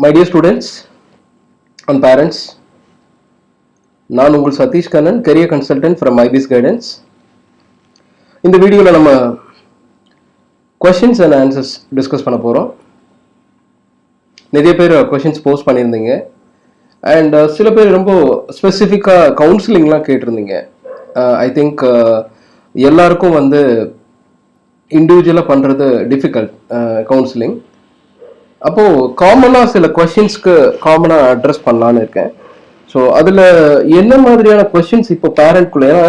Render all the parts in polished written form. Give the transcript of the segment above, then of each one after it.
My dear students and parents, நான் உங்கள் Satish Kannan, career consultant from IBIS Guidance. இந்த வீடியோவில் நம்ம questions and answers டிஸ்கஸ் பண்ண போகிறோம். நிறைய பேர் கொஷின்ஸ் போஸ்ட் பண்ணியிருந்தீங்க அண்ட் சில பேர் ரொம்ப ஸ்பெசிஃபிக்காக கவுன்சிலிங்லாம் கேட்டிருந்தீங்க. ஐ திங்க் எல்லாருக்கும் இண்டிவிஜுவலாக பண்ணுறது டிஃபிகல்ட் கவுன்சிலிங். அப்போது காமனாக சில கொஷின்ஸ்க்கு காமனாக அட்ரஸ் பண்ணலான்னு இருக்கேன். ஸோ அதில் என்ன மாதிரியான கொஷின்ஸ் இப்போ பேரண்ட்குள்ளே, ஏன்னா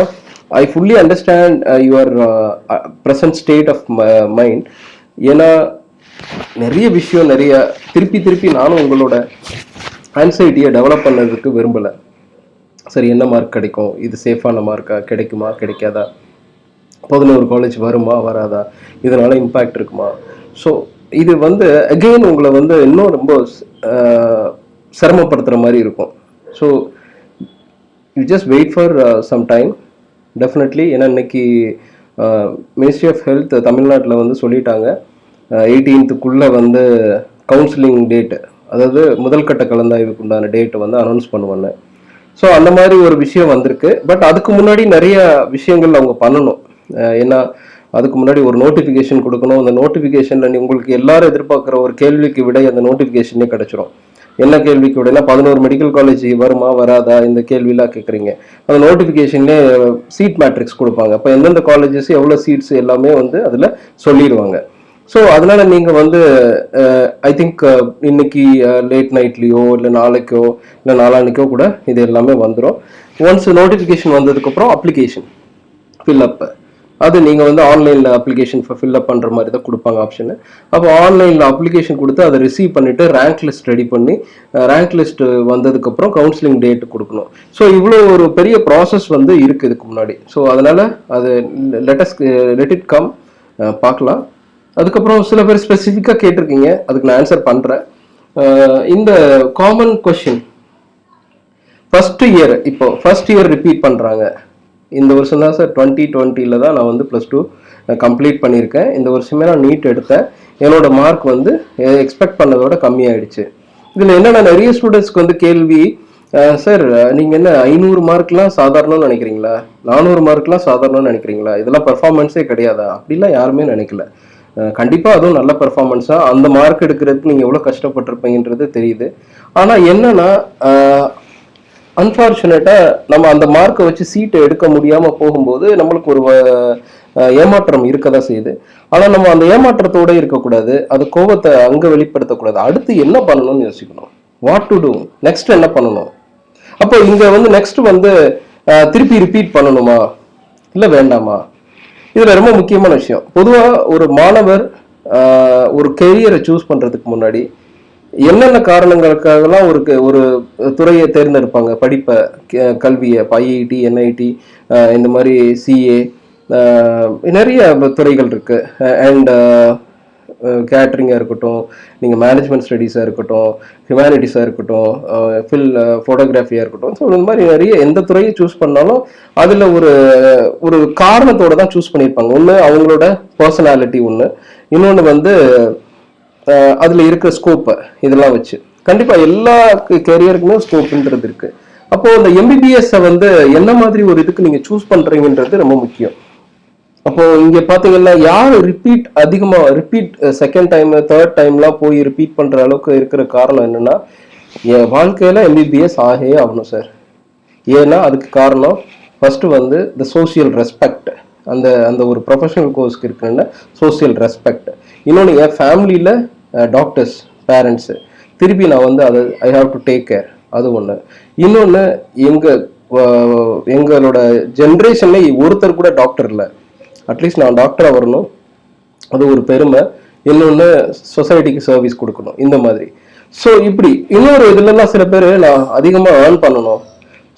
I fully understand your present state of mind. ஏன்னா நிறைய விஷயம் திருப்பி நானும் உங்களோட ஆன்சைட்டியை டெவலப் பண்ணதுக்கு விரும்பலை. சரி, என்ன மார்க் கிடைக்கும், இது சேஃபான மார்க்கா, கிடைக்குமா கிடைக்காதா, 11 காலேஜ் வருமா வராதா, இதனால இம்பேக்ட் இருக்குமா. ஸோ இது அகெயின் உங்களை இன்னும் ரொம்ப சிரமப்படுத்துகிற மாதிரி இருக்கும். So you just wait for some time definitely. ஏன்னா இன்னைக்கு மினிஸ்ட்ரி ஆஃப் ஹெல்த் தமிழ்நாட்டில் சொல்லிட்டாங்க 18th கவுன்சிலிங் டேட்டு, அதாவது முதல் கட்ட கலந்தாய்வுக்கு உண்டான டேட்டை அனௌன்ஸ் பண்ணுவாங்க. ஸோ அந்த மாதிரி ஒரு விஷயம் வந்திருக்கு. பட் அதுக்கு முன்னாடி நிறைய விஷயங்கள் அவங்க பண்ணணும். ஏன்னா அதுக்கு முன்னாடி ஒரு நோட்டிஃபிகேஷன் கொடுக்கணும். அந்த நோட்டிஃபிகேஷனில் உங்களுக்கு எல்லாரும் எதிர்பார்க்குற ஒரு கேள்விக்கு விடை அந்த நோட்டிஃபிகேஷனே கிடைச்சிரும். என்ன கேள்விக்கு விடைனா 11 மெடிக்கல் காலேஜ் வருமா வராதா, இந்த கேள்வியெலாம் கேட்குறீங்க. அந்த நோட்டிஃபிகேஷன்லேயே சீட் மேட்ரிக்ஸ் கொடுப்பாங்க. அப்போ எந்தெந்த காலேஜஸ் எவ்வளோ சீட்ஸ் எல்லாமே அதில் சொல்லிடுவாங்க. ஸோ அதனால நீங்கள் ஐ திங்க் இன்னைக்கு லேட் நைட்லேயோ இல்லை நாளைக்கோ இல்லை நாளான்னைக்கோ கூட இது எல்லாமே வந்துடும். ஒன்ஸ் நோட்டிஃபிகேஷன் வந்ததுக்கப்புறம் அப்ளிகேஷன் ஃபில்அப், அது நீங்கள் ஆன்லைனில் அப்ளிகேஷன் ஃபில்அப் பண்ணுற மாதிரி தான் கொடுப்பாங்க ஆப்ஷனு. அப்போ ஆன்லைனில் அப்ளிகேஷன் கொடுத்து அதை ரிசீவ் பண்ணிவிட்டு ரேங்க் லிஸ்ட் ரெடி பண்ணி ரேங்க் லிஸ்ட் வந்ததுக்கப்புறம் கவுன்சிலிங் டேட்டு கொடுக்கணும். ஸோ இவ்வளோ ஒரு பெரிய ப்ராசஸ் இருக்குது இதுக்கு முன்னாடி. ஸோ அதனால் அது லெட் இட் கம், பார்க்கலாம். அதுக்கப்புறம் சில பேர் ஸ்பெசிஃபிக்காக கேட்டிருக்கீங்க, அதுக்கு நான் ஆன்சர் பண்ணுறேன். இந்த common question, first year repeat பண்ணுறாங்க. இந்த வருஷம் தான் சார் 2020 தான் நான் +2 கம்ப்ளீட் பண்ணியிருக்கேன். இந்த வருஷமே நான் நீட் எடுத்தேன். என்னோட மார்க் எக்ஸ்பெக்ட் பண்ணதோட கம்மியாயிடுச்சு. இதில் என்னென்னா நிறைய ஸ்டூடெண்ட்ஸ்க்கு கேள்வி, சார் நீங்கள் என்ன 500 மார்க்லாம் சாதாரணம்னு நினைக்கிறீங்களா, 400 மார்க்லாம் சாதாரணம்னு நினைக்கிறீங்களா, இதெல்லாம் பெர்ஃபார்மன்ஸே கிடையாதா? அப்படிலாம் யாருமே நினைக்கல. கண்டிப்பாக அதுவும் நல்ல பெர்ஃபார்மன்ஸ் தான். அந்த மார்க் எடுக்கிறதுக்கு நீங்கள் எவ்வளோ கஷ்டப்பட்டிருப்பீங்கன்றது தெரியுது. ஆனால் என்னன்னா அன்ஃபார்ச்சுனேட்டாக நம்ம அந்த மார்க்கை வச்சு சீட்டை எடுக்க முடியாமல் போகும்போது நம்மளுக்கு ஒரு ஏமாற்றம் இருக்க தான் செய்யுது. ஆனால் நம்ம அந்த ஏமாற்றத்தோடு இருக்கக்கூடாது, அது கோபத்தை அங்கே வெளிப்படுத்தக்கூடாது. அடுத்து என்ன பண்ணணும்னு யோசிக்கணும். வாட் டு டூ, நெக்ஸ்ட் என்ன பண்ணணும். அப்போ இங்கே நெக்ஸ்ட் திருப்பி ரிப்பீட் பண்ணணுமா இல்லை வேண்டாமா, இதில் ரொம்ப முக்கியமான விஷயம். பொதுவாக ஒரு மாணவர் ஒரு கெரியரை சூஸ் பண்ணுறதுக்கு முன்னாடி என்னென்ன காரணங்களுக்காகலாம் ஒரு துறையை தேர்ந்தெடுப்பாங்க, படிப்பை, கல்வியை, ஐஐடி, என்ஐடி, இந்த மாதிரி சிஏ, நிறைய துறைகள் இருக்கு. அண்ட் கேட்ரிங்காக இருக்கட்டும், நீங்கள் மேனேஜ்மெண்ட் ஸ்டடீஸாக இருக்கட்டும், ஹியூமனிட்டிஸாக இருக்கட்டும், ஃபோட்டோகிராஃபியாக இருக்கட்டும். ஸோ இந்த மாதிரி நிறைய எந்த துறையை சூஸ் பண்ணாலும் அதில் ஒரு காரணத்தோடு தான் சூஸ் பண்ணியிருப்பாங்க. ஒன்று அவங்களோட பர்சனாலிட்டி, ஒன்று இன்னொன்று அதில் இருக்கிற ஸ்கோப்பை, இதெல்லாம் வச்சு கண்டிப்பாக எல்லா கேரியருக்குமே ஸ்கோப்புன்றது இருக்கு. அப்போ இந்த எம்பிபிஎஸ்ஸை என்ன மாதிரி ஒரு இதுக்கு நீங்கள் சூஸ் பண்ணுறீங்கன்றது ரொம்ப முக்கியம். அப்போ இங்கே பார்த்தீங்கன்னா யார் ரிப்பீட் செகண்ட் டைம், தேர்ட் டைம்லாம் போய் ரிப்பீட் பண்ணுற அளவுக்கு இருக்கிற காரணம் என்னன்னா, என் வாழ்க்கையில் எம்பிபிஎஸ் ஆகவே ஆகணும் சார். ஏன்னா அதுக்கு காரணம் ஃபர்ஸ்ட் த சோசியல் ரெஸ்பெக்ட். அந்த ஒரு ப்ரொஃபஷனல் கோர்ஸ்க்கு இருக்குன்னா சோசியல் ரெஸ்பெக்ட். இன்னொன்று என் ஃபேமிலியில் டாக்டர்ஸ், பேரண்ட்ஸு, திருப்பி நான் அதை I have to take care, அது ஒன்று. இன்னொன்று எங்களோட ஜென்ரேஷனில் ஒருத்தர் கூட டாக்டர் இல்லை, அட்லீஸ்ட் நான் டாக்டராக வரணும், அது ஒரு பெருமை. இன்னொன்று சொசைட்டிக்கு சர்வீஸ் கொடுக்கணும், இந்த மாதிரி. ஸோ இப்படி இன்னொரு இதுலலாம் சில பேர் நான் அதிகமாக ஏர்ன் பண்ணணும்.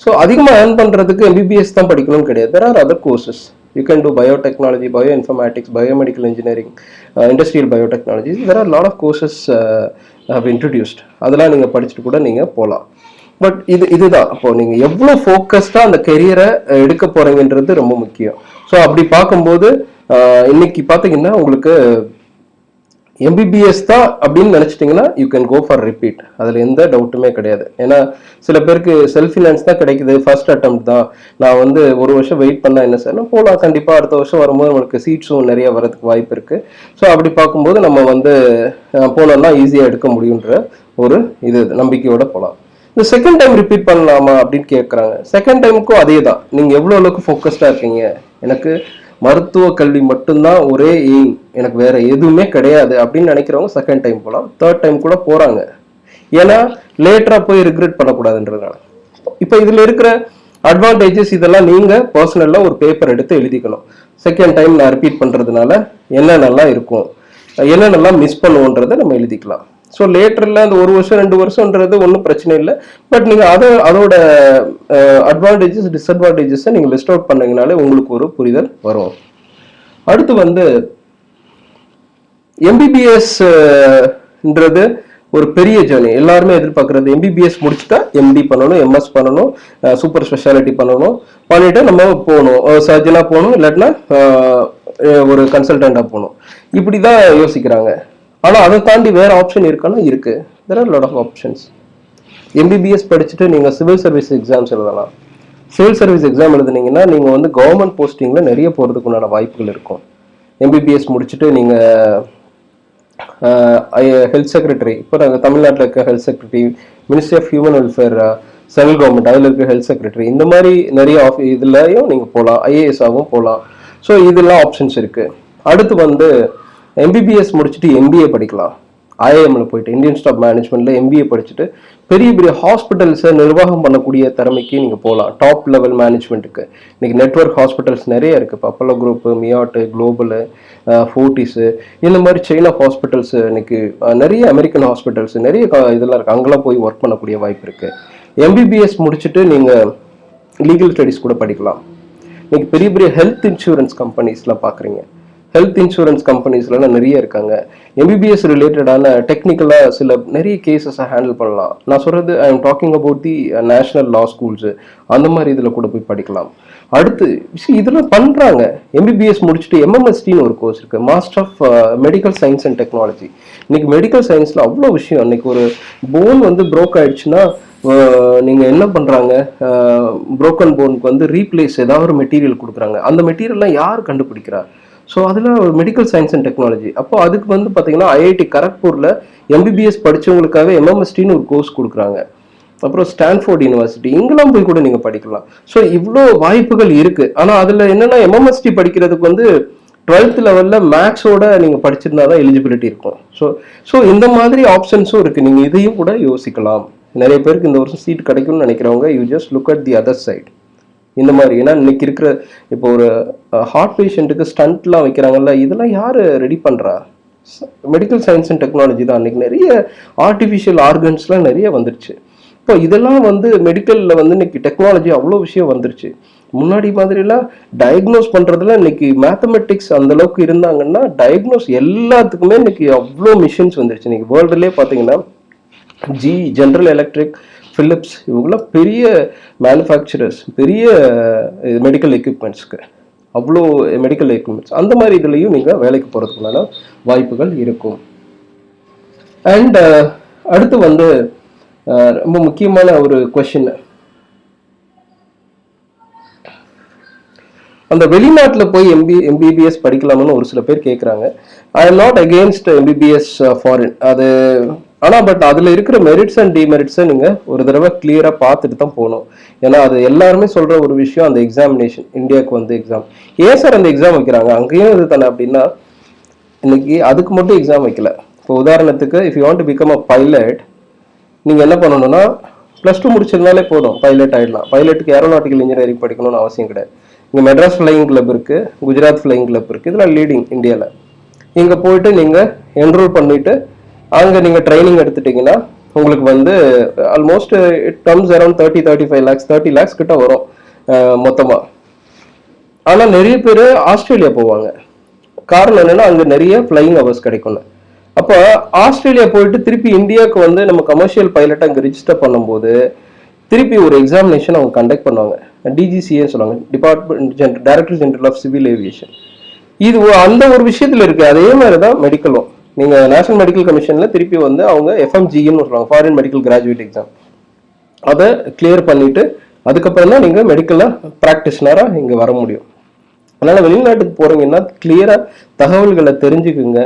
ஸோ அதிகமாக ஏர்ன் பண்ணுறதுக்கு எம்பிபிஎஸ் தான் படிக்கணும்னு கிடையாது. There are other courses. You can do biotechnology, bioinformatics, biomedical engineering, industrial biotechnology. There are a lot of courses have introduced. அதெல்லாம் நீங்கள் படிச்சுட்டு கூட நீங்கள் போகலாம். பட் இதுதான் அப்போ நீங்கள் எவ்வளோ ஃபோக்கஸ்டாக அந்த கெரியரை எடுக்க போகிறீங்கன்றது ரொம்ப முக்கியம். ஸோ அப்படி பார்க்கும்போது இன்னைக்கு பார்த்தீங்கன்னா உங்களுக்கு எம்பிபிஎஸ் தான் அப்படின்னு நினைச்சிட்டிங்கன்னா you can go for repeat. அதில் எந்த டவுட்டுமே கிடையாது. ஏன்னா சில பேருக்கு செல்ஃப் ஃபினான்ஸ் தான் கிடைக்குது, ஃபர்ஸ்ட் அட்டம் தான், நான் வந்து ஒரு வருஷம் வெயிட் பண்ணா என்ன சார் போகலாம், கண்டிப்பாக அடுத்த வருஷம் வரும்போது நம்மளுக்கு சீட்ஸும் நிறைய வரதுக்கு வாய்ப்பு இருக்கு. ஸோ அப்படி பார்க்கும்போது நம்ம வந்து போனோம்னா ஈஸியாக எடுக்க முடியுன்ற ஒரு இது நம்பிக்கையோட போகலாம். இந்த செகண்ட் டைம் ரிப்பீட் பண்ணலாமா அப்படின்னு கேட்குறாங்க. செகண்ட் டைமுக்கும் அதே தான். நீங்கள் எவ்வளோ அளவுக்கு ஃபோக்கஸ்டாக இருக்கீங்க, எனக்கு மருத்துவ கல்வி மட்டும்தான் ஒரே எய்ம், எனக்கு வேற எதுவுமே கிடையாது அப்படின்னு நினைக்கிறவங்க செகண்ட் டைம் போகலாம், தேர்ட் டைம் கூட போறாங்க. ஏன்னா லேட்டரா போய் ரிக்ரெட் பண்ணக்கூடாதுன்றதுனால. இப்போ இதுல இருக்கிற அட்வான்டேஜஸ் இதெல்லாம் நீங்க பர்சனலா ஒரு பேப்பர் எடுத்து எழுதிக்கணும். செகண்ட் டைம் நான் ரிப்பீட் பண்றதுனால என்னென்னலாம் இருக்கும், என்னென்னலாம் மிஸ் பண்ணுவோன்றதை நம்ம எழுதிக்கலாம். ஸோ லேட்டரில் அந்த ஒரு வருஷம் 2 வருஷம்ன்றது ஒன்றும் பிரச்சனை இல்லை. பட் நீங்கள் அதோட அட்வான்டேஜஸ் டிஸ்அட்வான்டேஜஸை நீங்கள் லிஸ்ட் அவுட் பண்ணீங்கனாலே உங்களுக்கு ஒரு புரிதல் வரும். அடுத்து வந்து எம்பிபிஎஸ்ன்றது ஒரு பெரிய ஜேர்னி. எல்லாருமே எதிர்பார்க்கறது எம்பிபிஎஸ் முடிச்சுட்டா எம்டி பண்ணணும், எம்எஸ் பண்ணணும், சூப்பர் ஸ்பெஷாலிட்டி பண்ணணும், பண்ணிட்டு நம்ம போகணும், சர்ஜனாக போகணும், இல்லாட்டினா ஒரு கன்சல்டண்டாக போகணும், இப்படி தான் யோசிக்கிறாங்க. ஆனால் அதை தாண்டி வேற ஆப்ஷன் இருக்கான்னா இருக்கு. There are lot of options. MBBS படிச்சுட்டு நீங்கள் சிவில் சர்வீஸ் எக்ஸாம்ஸ் எழுதலாம். சிவில் சர்வீஸ் எக்ஸாம் எழுதுனீங்கன்னா நீங்கள் வந்து கவர்மெண்ட் போஸ்டிங்கில் நிறைய போகிறதுக்கு உண்டான வாய்ப்புகள் இருக்கும். எம்பிபிஎஸ் முடிச்சுட்டு நீங்கள் ஹெல்த் செக்ரட்டரி, இப்போ நாங்கள் தமிழ்நாட்டில் இருக்க health secretary, ministry of human welfare, central government அதில் இருக்க ஹெல்த் செக்ரட்டரி, இந்த மாதிரி நிறைய இதுலையும் நீங்கள் போகலாம், ஐஏஎஸ்ஸாகவும் போகலாம். ஸோ இதெல்லாம் ஆப்ஷன்ஸ் இருக்குது. அடுத்து வந்து எம்பிபிஎஸ் முடிச்சுட்டு எம்பிஏ படிக்கலாம். ஐஐஎம்ல போயிட்டு இந்தியன் இன்ஸ்டிடியூட் ஆஃப் மேனேஜ்மெண்ட்ல எம்பிஏ படிச்சுட்டு பெரிய பெரிய ஹாஸ்பிட்டல்ஸை நிர்வாகம் பண்ணக்கூடிய திறமைக்கு நீங்கள் போகலாம். டாப் லெவல் மேனேஜ்மெண்ட்டுக்கு இன்னைக்கு நெட்வொர்க் ஹாஸ்பிட்டல்ஸ் நிறைய இருக்குது. இப்போ அப்போலோ குரூப்பு, மியாட்டு, குளோபலு, ஃபோர்டிஸு, இந்த மாதிரி செயின் ஆஃப் ஹாஸ்பிட்டல்ஸ், இன்னைக்கு நிறைய அமெரிக்கன் ஹாஸ்பிட்டல்ஸ் நிறைய இதெல்லாம் இருக்குது. அங்கெல்லாம் போய் ஒர்க் பண்ணக்கூடிய வாய்ப்பு இருக்குது. எம்பிபிஎஸ் முடிச்சுட்டு நீங்கள் லீகல் ஸ்டடீஸ் கூட படிக்கலாம். இன்னைக்கு பெரிய பெரிய ஹெல்த் இன்சூரன்ஸ் கம்பெனிஸ்லாம் பார்க்குறீங்க. ஹெல்த் இன்சூரன்ஸ் கம்பெனிஸ்லாம் நிறைய இருக்காங்க. எம்பிபிஎஸ் ரிலேட்டடான டெக்னிக்கலாக சில நிறைய கேசஸை ஹேண்டில் பண்ணலாம். நான் சொல்கிறது I am talking about the national law schools, அந்த மாதிரி இதில் கூட போய் படிக்கலாம். அடுத்து இதெல்லாம் பண்ணுறாங்க. எம்பிபிஎஸ் முடிச்சுட்டு எம்எம்எஸ்டின்னு ஒரு கோர்ஸ் இருக்குது, master of medical science and technology. இன்னைக்கு மெடிக்கல் சயின்ஸில் அவ்வளோ விஷயம். இன்னைக்கு ஒரு போன் வந்து ப்ரோக் ஆயிடுச்சுன்னா நீங்கள் என்ன பண்ணுறாங்க, புரோக்கன் போனுக்கு வந்து ரீப்ளேஸ் ஏதாவது ஒரு மெட்டீரியல் கொடுக்குறாங்க. அந்த மெட்டீரியல்லாம் யார் கண்டுபிடிக்கிறா? ஸோ அதில் மெடிக்கல் சயின்ஸ் அண்ட் டெக்னாலஜி. அப்போ அதுக்கு வந்து பார்த்தீங்கன்னா ஐஐடி கரக்பூரில் எம்பிபிஎஸ் படித்தவங்களுக்காக எம்எம்எஸ்டின்னு ஒரு கோர்ஸ் கொடுக்குறாங்க. அப்புறம் ஸ்டான்ஃபோர்ட் யூனிவர்சிட்டி, இங்கெல்லாம் போய் கூட நீங்கள் படிக்கலாம். ஸோ இவ்வளோ வாய்ப்புகள் இருக்குது. ஆனால் அதில் என்னென்னா எம்எம்எஸ்டி படிக்கிறதுக்கு வந்து 12th லெவலில் மேக்ஸோட நீங்கள் படிச்சிருந்தா தான் எலிஜிபிலிட்டி இருக்கும். ஸோ இந்த மாதிரி ஆப்ஷன்ஸும் இருக்குது. நீங்கள் இதையும் கூட யோசிக்கலாம். நிறைய பேருக்கு இந்த வருஷம் சீட் கிடைக்கும்னு நினைக்கிறவங்க you just look at the other side. இந்த மாதிரி ஏன்னா இன்னைக்கு இருக்கிற இப்போ ஒரு ஹார்ட் பேஷண்ட்டுக்கு ஸ்டண்ட்லாம் வைக்கிறாங்கல்ல, இதெல்லாம் யார் ரெடி பண்ணுறா? மெடிக்கல் சயின்ஸ் அண்ட் டெக்னாலஜி தான். இன்னைக்கு நிறைய ஆர்டிஃபிஷியல் ஆர்கன்ஸ்லாம் நிறைய வந்துருச்சு. இப்போ இதெல்லாம் வந்து மெடிக்கலில் வந்து இன்னைக்கு டெக்னாலஜி அவ்வளோ விஷயம் வந்துருச்சு. முன்னாடி மாதிரிலாம் டயக்னோஸ் பண்ணுறதுல இன்னைக்கு மேத்தமெட்டிக்ஸ் அந்த அளவுக்கு இருந்தாங்கன்னா டயக்னோஸ் எல்லாத்துக்குமே இன்னைக்கு அவ்வளோ மிஷின்ஸ் வந்துருச்சு. இன்னைக்கு வேர்ல்டுலேயே பார்த்தீங்கன்னா ஜெனரல் எலக்ட்ரிக், பிலிப்ஸ், இவங்களாம் பெரிய மேனுஃபேக்சரர்ஸ், பெரிய மெடிக்கல் எக்யூப்மெண்ட்ஸ்க்கு அவ்வளோ மெடிக்கல் எக்யூப்மெண்ட்ஸ். அந்த மாதிரி இதுலேயும் நீங்கள் வேலைக்கு போகிறதுக்குள்ளான வாய்ப்புகள் இருக்கும். அண்ட் அடுத்து வந்து ரொம்ப முக்கியமான ஒரு கொஷின், அந்த வெளிநாட்டில் போய் எம்பிபிஎஸ் படிக்கலாம்னு ஒரு சில பேர் கேட்குறாங்க. I am not against MBBS foreign. அது ஆனால் பட் அதில் இருக்கிற மெரிட்ஸ் அண்ட் டிமெரிட்ஸை நீங்கள் ஒரு தடவை கிளியராக பார்த்துட்டு தான் போகணும். ஏன்னா அது எல்லாருமே சொல்கிற ஒரு விஷயம், அந்த எக்ஸாமினேஷன் இந்தியாவுக்கு வந்து எக்ஸாம். ஏன் சார் அந்த எக்ஸாம் வைக்கிறாங்க? அங்கேயும் இது தானே அப்படின்னா இன்னைக்கு அதுக்கு மட்டும் எக்ஸாம் வைக்கல. இப்போ உதாரணத்துக்கு if you want to become a pilot, நீங்கள் என்ன பண்ணணும்னா +2 முடிச்சிருந்தாலே போதும், பைலட் ஆகிடலாம். பைலட்டுக்கு ஏரோநாட்டிக்கல் இன்ஜினியரிங் படிக்கணும்னு அவசியம் கிடையாது. இங்கே மெட்ராஸ் ஃப்ளையிங் கிளப் இருக்குது, குஜராத் ஃப்ளையிங் கிளப் இருக்குது, இதெல்லாம் லீடிங் இந்தியாவில். இங்கே போயிட்டு நீங்கள் என்ரோல் பண்ணிவிட்டு அங்கே நீங்கள் ட்ரைனிங் எடுத்துட்டிங்கன்னா உங்களுக்கு வந்து almost it comes around 30-35 lakhs, 30 lakhs கிட்ட வரும் மொத்தமாக. ஆனால் நிறைய பேர் ஆஸ்திரேலியா போவாங்க. காரணம் என்னென்னா அங்கே நிறைய ஃப்ளையிங் ஹவர்ஸ் கிடைக்கும்னு. அப்போ ஆஸ்திரேலியா போயிட்டு திருப்பி இந்தியாவுக்கு வந்து நம்ம கமர்ஷியல் பைலட்டை அங்கே ரிஜிஸ்டர் பண்ணும்போது திருப்பி ஒரு எக்ஸாமினேஷன் அவங்க கண்டக்ட் பண்ணுவாங்க. டிஜிசிஏன்னு சொல்லுவாங்க, director general of civil aviation. இது அந்த ஒரு விஷயத்தில் இருக்குது. அதே மாதிரி தான் மெடிக்கலும். நீங்கள் நேஷனல் மெடிக்கல் கமிஷனில் திருப்பி வந்து அவங்க எஃப்எம்ஜின்னு சொல்லுவாங்க, ஃபாரின் மெடிக்கல் கிராஜுவேட் எக்ஸாம், அதை கிளியர் பண்ணிவிட்டு அதுக்கப்புறம் தான் நீங்கள் மெடிக்கலாக ப்ராக்டிஷனராக இங்கே வர முடியும். அதனால் வெளிநாட்டுக்கு போகிறீங்கன்னா கிளியராக தகவல்களை தெரிஞ்சுக்குங்க.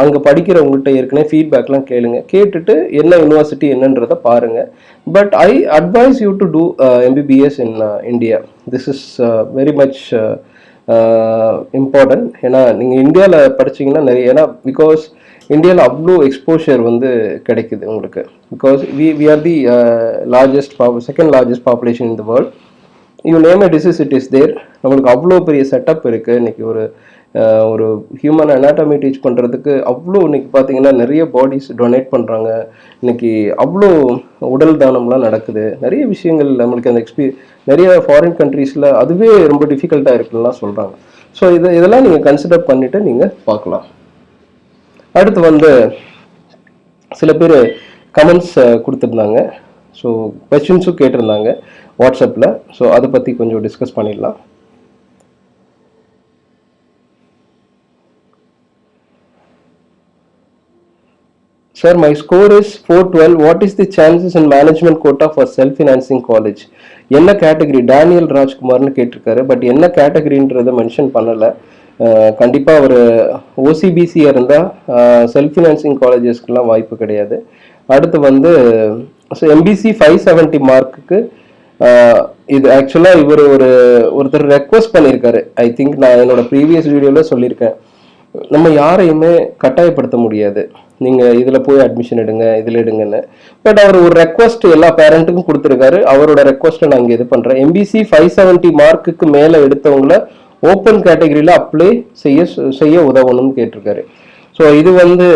அங்கே படிக்கிறவங்கள்ட்ட ஏற்கனவே ஃபீட்பேக்லாம் கேளுங்க, கேட்டுட்டு என்ன யூனிவர்சிட்டி என்னன்றதை பாருங்கள். But I advise you to do MBBS in India. This is very much important. ஏன்னா நீங்கள் இந்தியாவில் படிச்சிங்கன்னா நிறைய, ஏன்னா பிகாஸ் இந்தியாவில் அவ்வளோ எக்ஸ்போஷர் வந்து கிடைக்குது உங்களுக்கு. Because we are the second largest population in the world. You name a disease, it is there. நம்மளுக்கு அவ்வளோ பெரிய செட்டப் இருக்குது. இன்றைக்கி ஒரு ஹியூமன் அனாட்டமி டீச் பண்ணுறதுக்கு அவ்வளோ இன்றைக்கி பார்த்தீங்கன்னா நிறைய பாடிஸ் டொனேட் பண்ணுறாங்க. இன்றைக்கி அவ்வளோ உடல் தானம்லாம் நடக்குது. நிறைய விஷயங்கள் நம்மளுக்கு அந்த நிறைய ஃபாரின் கண்ட்ரீஸில் அதுவே ரொம்ப டிஃபிகல்ட்டாக இருக்குன்னுலாம் சொல்கிறாங்க. ஸோ இதெல்லாம் நீங்கள் கன்சிடர் பண்ணிவிட்டு நீங்கள் பார்க்கலாம். அடுத்து வந்து சில பேர் கமெண்ட்ஸ் கொடுத்துருந்தாங்க, ஸோ கொஸ்டின்ஸும் கேட்டிருந்தாங்க வாட்ஸ்அப்பில். ஸோ அதை பற்றி கொஞ்சம் டிஸ்கஸ் பண்ணிடலாம். Sir, my score is 412. What is the chances in management quota for self-financing college? என்ன கேட்டகரி? டேனியல் ராஜ்குமார்னு கேட்டிருக்காரு. பட் என்ன கேட்டகரின்றதை மென்ஷன் பண்ணலை. கண்டிப்பாக ஒரு ஓசிபிசியாக இருந்தால் செல்ஃப் ஃபினான்சிங் காலேஜஸ்க்கெலாம் வாய்ப்பு கிடையாது. அடுத்து வந்து MBC 570 மார்க்குக்கு இது ஆக்சுவலாக ஒருத்தர் ரெக்வஸ்ட் பண்ணியிருக்காரு. ஐ திங்க் நான் என்னோட ப்ரீவியஸ் வீடியோவில் சொல்லியிருக்கேன், நம்ம யாரையுமே கட்டாயப்படுத்த முடியாது, நீங்கள் இதில் போய் அட்மிஷன் எடுங்க, இதில் எடுங்கன்னு. பட் அவர் ஒரு ரெக்வஸ்ட் எல்லா பேரண்ட்டுக்கும் கொடுத்துருக்காரு. அவரோட ரெக்வஸ்ட்டை நான் இங்கே இது பண்ணுறேன். MBC 570 மார்க்குக்கு மேலே எடுத்தவங்கள ஓப்பன் கேட்டகரியில் அப்ளை செய்ய உதவணும்னு கேட்டிருக்காரு. ஸோ இது வந்து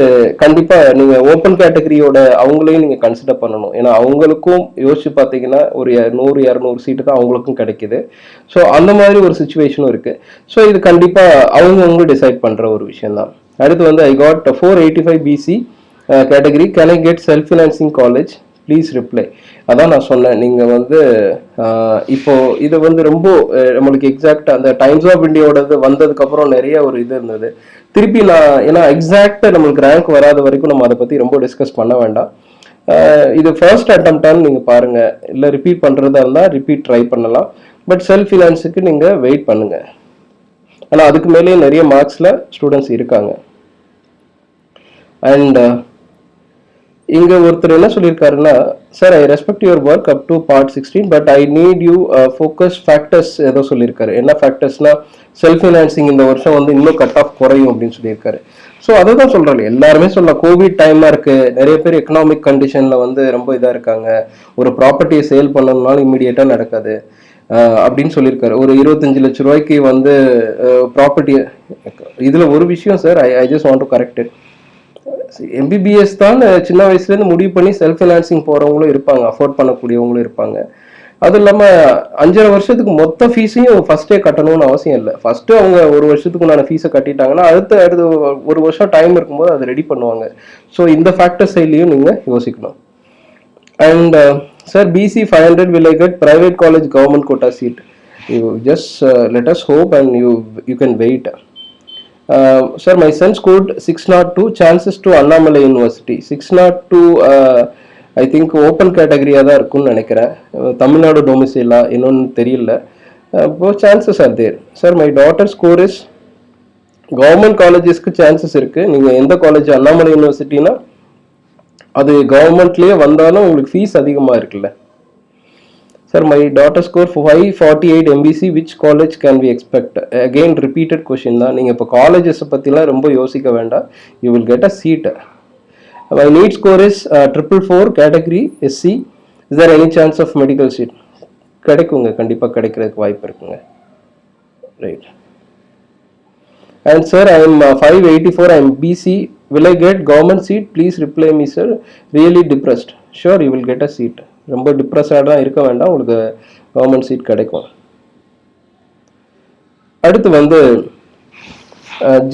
கண்டிப்பாக நீங்கள் ஓப்பன் கேட்டகரியோட அவங்களையும் நீங்கள் கன்சிடர் பண்ணணும். ஏன்னா அவங்களுக்கும் யோசிச்சு பார்த்தீங்கன்னா ஒரு 100-200 சீட்டு தான் அவங்களுக்கும் கிடைக்குது. ஸோ அந்த மாதிரி ஒரு சுச்சுவேஷனும் இருக்குது. ஸோ இது கண்டிப்பாக அவங்க டிசைட் பண்ணுற ஒரு விஷயம்தான். அடுத்து வந்து I got 485 BC category, can I get self financing college, please reply. அதான் நான் சொன்னேன், நீங்கள் வந்து இப்போ இது வந்து ரொம்ப நம்மளுக்கு எக்ஸாக்டாக அந்த டைம்ஸ் ஆஃப் இந்தியாவோடது வந்ததுக்கப்புறம் நிறைய ஒரு இது இருந்தது. திருப்பி ஏன்னா எக்ஸாக்டாக நம்மளுக்கு ரேங்க் வராத வரைக்கும் நம்ம அதை பற்றி ரொம்ப டிஸ்கஸ் பண்ண வேண்டாம். இது ஃபர்ஸ்ட் அட்டம்ப்டான்னு நீங்கள் பாருங்கள். இல்லை ரிப்பீட் பண்ணுறதா இருந்தால் ரிப்பீட் ட்ரை பண்ணலாம். பட் செல்ஃப் ஃபினான்ஸுக்கு நீங்கள் வெயிட் பண்ணுங்கள். ஆனால் அதுக்கு மேலேயே நிறைய மார்க்ஸில் ஸ்டூடெண்ட்ஸ் இருக்காங்க. அண்ட் இங்கே ஒருத்தர் என்ன சொல்லியிருக்காருன்னா, sir I respect your work up to part 16 but I need you focus factors ஏதோ சொல்லியிருக்காரு. என்ன ஃபேக்டர்ஸ்னா செல்ஃப் ஃபினான்சிங் இந்த வருஷம் வந்து இன்னும் கட் ஆஃப் குறையும் அப்படின்னு சொல்லியிருக்காரு. ஸோ அதை தான் சொல்கிறாங்க, எல்லாருமே சொல்லலாம். கோவிட் டைமாக இருக்குது, நிறைய பேர் எக்கனாமிக் கண்டிஷனில் வந்து ரொம்ப இதாக இருக்காங்க. ஒரு ப்ராப்பர்ட்டியை சேல் பண்ணணும்னாலும் இம்மிடியேட்டாக நடக்காது அப்படின்னு சொல்லியிருக்காரு. ஒரு 25 லட்ச ரூபாய்க்கு வந்து ப்ராப்பர்ட்டி. இதில் ஒரு விஷயம் sir, I just want to correct it. MBBS தான் சின்ன வயசுலேருந்து முடிவு பண்ணி செல்ஃப் ஃபினான்சிங் போகிறவங்களும் இருப்பாங்க, அஃபோர்ட் பண்ணக்கூடியவங்களும் இருப்பாங்க. அது இல்லாமல் 5.5 வருஷத்துக்கு மொத்த ஃபீஸையும் ஃபஸ்ட்டே கட்டணும்னு அவசியம் இல்லை. ஃபஸ்ட்டு அவங்க ஒரு வருஷத்துக்கு உண்டான ஃபீஸை கட்டிட்டாங்கன்னா அடுத்து ஒரு வருஷம் டைம் இருக்கும்போது அதை ரெடி பண்ணுவாங்க. ஸோ இந்த ஃபேக்டர் சைட்லையும் நீங்கள் யோசிக்கணும். And sir BC 500 will I get private college government quota seat? You just let us hope and you can wait. Sir, my son scored 602, chances to Annamalai University. 602 I think open கேட்டகரியாக தான் இருக்கும்னு நினைக்கிறேன். தமிழ்நாடு டொமிசைலா இன்னொன்று தெரியல. Chances are there. Sir my daughter score is, government காலேஜஸ்க்கு chances இருக்குது. நீங்கள் எந்த காலேஜ், அண்ணாமலை யூனிவர்சிட்டினா அது கவர்மெண்ட்லேயே வந்தாலும் உங்களுக்கு ஃபீஸ் அதிகமாக இருக்குல்ல. Sir my daughter score 548 MBC, which college can we expect? Again repeated question தான். நீங்கள் இப்போ காலேஜஸை பற்றிலாம் ரொம்ப யோசிக்க வேண்டாம். You will get a seat. My need score is 444 category SC. Is there any chance of medical seat? கிடைக்குங்க, கண்டிப்பாக கிடைக்கிறதுக்கு வாய்ப்பு இருக்குங்க. Right. And sir I am 584, I am BC. Will I get government seat? Please reply me sir. Really depressed. Sure, you will get a seat. ரொம்ப டிப்ரெஸ்ஸாக இருக்க வேண்டாம், உங்களுக்கு government seat கிடைக்கும். அடுத்து வந்து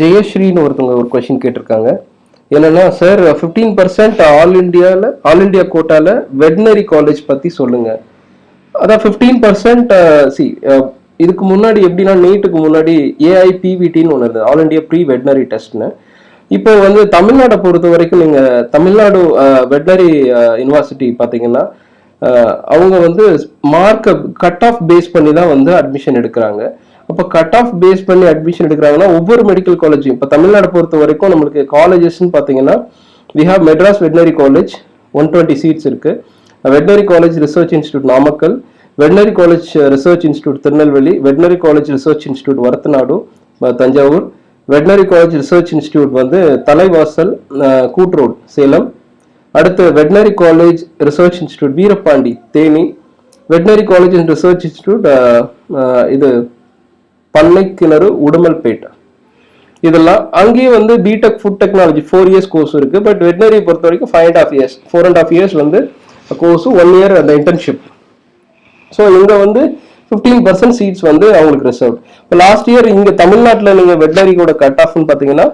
ஜெயஸ்ரீன்னு ஒருத்தவங்க ஒரு கொஷின் கேட்டிருக்காங்க. என்னன்னா, சார் 15% ஆல் இண்டியா கோட்டால வெட்னரி காலேஜ் பற்றி சொல்லுங்க. அதான் 15% இதுக்கு முன்னாடி எப்படின்னா, நீட்டுக்கு முன்னாடி AIPVTன்னு ஒன்று இருந்தது, ஆல் இண்டியா ப்ரீ வெட்னரி டெஸ்ட்னு. இப்போ வந்து தமிழ்நாடை பொறுத்த வரைக்கும் நீங்க தமிழ்நாடு வெட்டனரி யூனிவர்சிட்டி பார்த்தீங்கன்னா அவங்க வந்து மார்க்கை கட் ஆஃப் பேஸ் பண்ணி தான் வந்து அட்மிஷன் எடுக்கிறாங்க. அப்போ கட் ஆஃப் பேஸ் பண்ணி அட்மிஷன் எடுக்கிறாங்கன்னா ஒவ்வொரு மெடிக்கல் காலேஜும் இப்போ தமிழ்நாடு பொறுத்த வரைக்கும் நம்மளுக்கு காலேஜஸ்ன்னு பார்த்தீங்கன்னா we have Madras veterinary college 120 seats இருக்கு. Veterinary college research institute Namakkal, veterinary college research institute Tirunelveli, veterinary college research institute Varathanadu Thanjavur, veterinary college research institute வந்து தலைவாசல் கூட்ரோட் சேலம், அடுத்து veterinary college research institute Veerapandi Theni, veterinary college and research institute இது பண்ணைக்கிணறு உடுமல்பேட். இதெல்லாம் அங்கேயும் வந்து BTech food technology 4 years course இருக்கு. But veterinary பொறுத்த வரைக்கும் 5.5 years 4.5 years வந்து கோர்ஸ், 1 இயர் அந்த இன்டர்ன்ஷிப். ஸோ இங்க வந்து 15% சீட்ஸ் வந்து அவங்களுக்கு ரிசர்வ். இப்போ லாஸ்ட் இயர் இங்க தமிழ்நாட்டில் நீங்க வெட்டனரியோட கட் ஆஃப்னு பார்த்தீங்கன்னா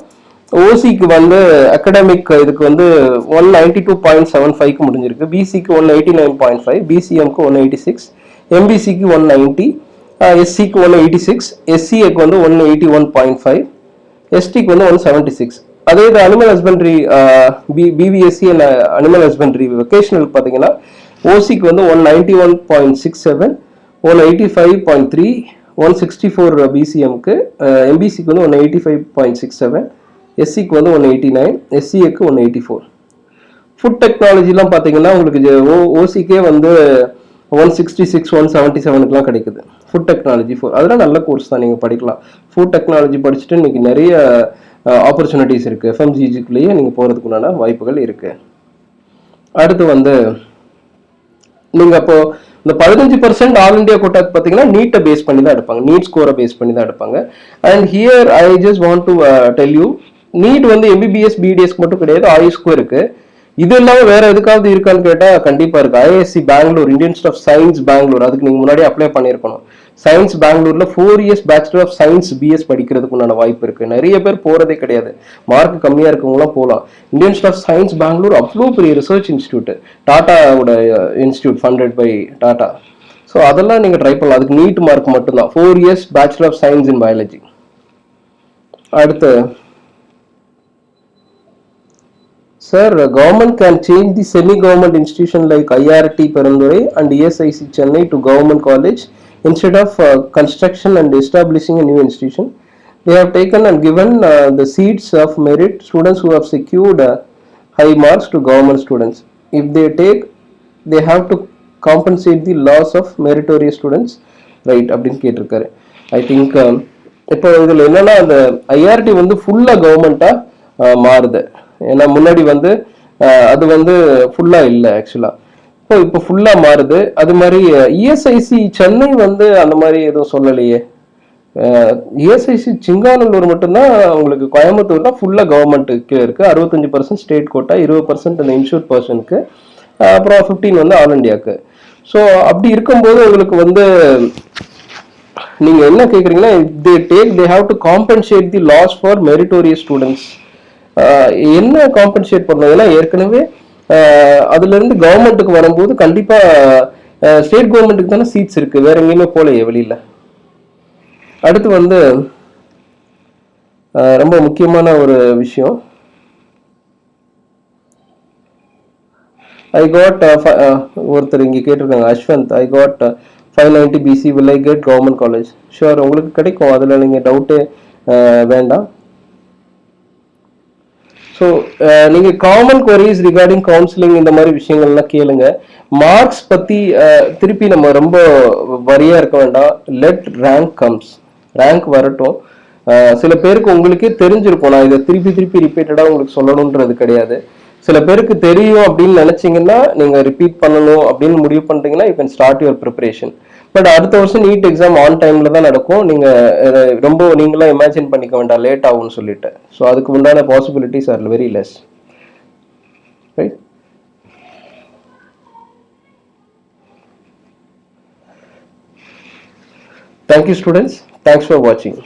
ஓசிக்கு வந்து அகடமிக் இதுக்கு வந்து 192.75க்கு முடிஞ்சிருக்கு, பிசிக்கு 189.5, பிசிஎம்க்கு 186, எம்பிசிக்கு 190, எஸ்சிக்கு 186, எஸ்சிஏக்கு வந்து 181.5, எஸ்டிக்கு வந்து 176. அதே இது animal husbandry BPSC and animal husbandry vocational பார்த்தீங்கன்னா ஓசிக்கு வந்து 191.67, 185.3, 164 பிசிஎம்க்கு, எம்பிசிக்கு வந்து 185.67, எஸ்சிக்கு வந்து 189, எஸ்சிஏக்கு 184. ஃபுட் டெக்னாலஜிலாம் பார்த்தீங்கன்னா உங்களுக்கு ஓசிக்கே வந்து 166, 177க்குலாம் கிடைக்குது ஃபுட் டெக்னாலஜி. அதெல்லாம் நல்ல கோர்ஸ் தான், நீங்கள் படிக்கலாம். ஃபுட் டெக்னாலஜி படிச்சுட்டு இன்னைக்கு நிறைய ஆப்பர்ச்சுனிட்டிஸ் இருக்குது. எஃப்எம்ஜிஜிக்குள்ளேயே நீங்கள் போகிறதுக்குண்டான வாய்ப்புகள் இருக்குது. அடுத்து வந்து நீங்கள் அப்போ இந்த 15% ஆல் இண்டியா கோட்டாக்கு பார்த்தீங்கன்னா நீட்டை பேஸ் பண்ணி தான் எடுப்பாங்க, நீட் ஸ்கோரை பேஸ் பண்ணி தான் எடுப்பாங்க. And here I just want to tell you, NEET வந்து எம்பிபிஎஸ் பிடிஎஸ்க்கு மட்டும் கிடையாது, ஆயுஷ்க்கும் இருக்கு. இது இல்லாமல் வேற எதுக்காவது இருக்கான்னு கேட்டால் கண்டிப்பாக இருக்கு. IISc Bangalore, Indian institute of science Bangalore, அதுக்கு நீங்கள் முன்னாடி அப்ளை பண்ணியிருக்கணும். சயின்ஸ் பெங்களூர்ல 4 years bachelor of science BS படிக்கிறதுக்கு உண்டான வாய்ப்பு இருக்கு. நிறைய பேர் போறதே கிடையாது, மார்க் கம்மியா இருக்கவங்களாம் போகலாம். Indian institute of science Bangalore அவ்வளோ பெரிய ரிசர்ச் இன்ஸ்டியூட், டாட்டாவோட institute funded by Tata. So அதெல்லாம் நீங்கள் ட்ரை பண்ணலாம். அதுக்கு நீட் மார்க் மட்டும்தான், 4 years bachelor of science in biology. அடுத்து Sir, government can change the semi-government institution like IRT Perundurai and ESIC Chennai to government college instead of construction and establishing a new institution. They have taken and given the seats of merit students who have secured high marks to government students. If they take, they have to compensate the loss of meritorious students. Right, அப்படின்னு கேட்டிருக்காரு. I think இப்போ இதில் என்னன்னா அந்த IRD வந்து ஃபுல்லாக கவர்மெண்ட்டாக மாறுது. ஏன்னா முன்னாடி வந்து அது வந்து ஃபுல்லா இல்லை ஆக்சுவலா, இப்போ ஃபுல்லா மாறுது. அது மாதிரி இஎஸ்ஐசி சென்னை வந்து அந்த மாதிரி எதுவும் சொல்லலையே. இஎஸ்ஐசி சிங்கானல்லூர் மட்டும்தான் உங்களுக்கு, கோயம்புத்தூர் தான் ஃபுல்லா கவர்மெண்ட்டுக்கு இருக்கு. 65% ஸ்டேட் கோட்டா, 20% அந்த இன்சூர்ட் பர்சனுக்கு, அப்புறம் 15 வந்து ஆல் இண்டியாவுக்கு. ஸோ அப்படி இருக்கும்போது உங்களுக்கு வந்து நீங்க என்ன கேட்குறீங்கன்னா, they have to compensate the loss for meritorious students. என்ன காம்பன்சேட் பண்ணணும்? ஏன்னா ஏற்கனவே அதுல இருந்து கவர்மெண்ட்டுக்கு வரும்போது கண்டிப்பா ஸ்டேட் கவர்மெண்ட்டுக்கு தானே சீட்ஸ் இருக்கு, வேற எங்கேயுமே போலையே வெளியில. அடுத்து வந்து ரொம்ப முக்கியமான ஒரு விஷயம், ஐ காட் ஒருத்தர் இங்க கேட்டிருக்காங்க, Ashwanth, I got 590 BC, will I get government college? Sure, உங்களுக்கு கிடைக்கும், அதுல நீங்க டவுட்டே வேண்டாம். ஸோ நீங்கள் காமன் குவரிஸ் ரிகார்டிங் கவுன்சிலிங் இந்த மாதிரி விஷயங்கள்லாம் கேளுங்க. மார்க்ஸ் பற்றி திருப்பி நம்ம ரொம்ப வரியாக இருக்க வேண்டாம். லெட் ரேங்க் கம்ஸ், ரேங்க் வரட்டும். சில பேருக்கு உங்களுக்கே தெரிஞ்சிருக்கும், நான் இதை திருப்பி திருப்பி ரிப்பீட்டடாக உங்களுக்கு சொல்லணுன்றது கிடையாது. சில பேருக்கு தெரியும் அப்படின்னு நினச்சிங்கன்னா, நீங்கள் ரிப்பீட் பண்ணணும் அப்படின்னு முடிவு பண்ணுறீங்கன்னா, you can start your preparation. But அடுத்த வருஷம் நீட் எக்ஸாம் ஆன் டைம்ல தான் நடக்கும். நீங்க ரொம்ப நீங்களாம் இமேஜின் பண்ணிக்க வேண்டாம் லேட் ஆகும்னு சொல்லிட்டு. ஸோ அதுக்கு உண்டான possibilities are very less. Right. Thank you students. Thanks for watching.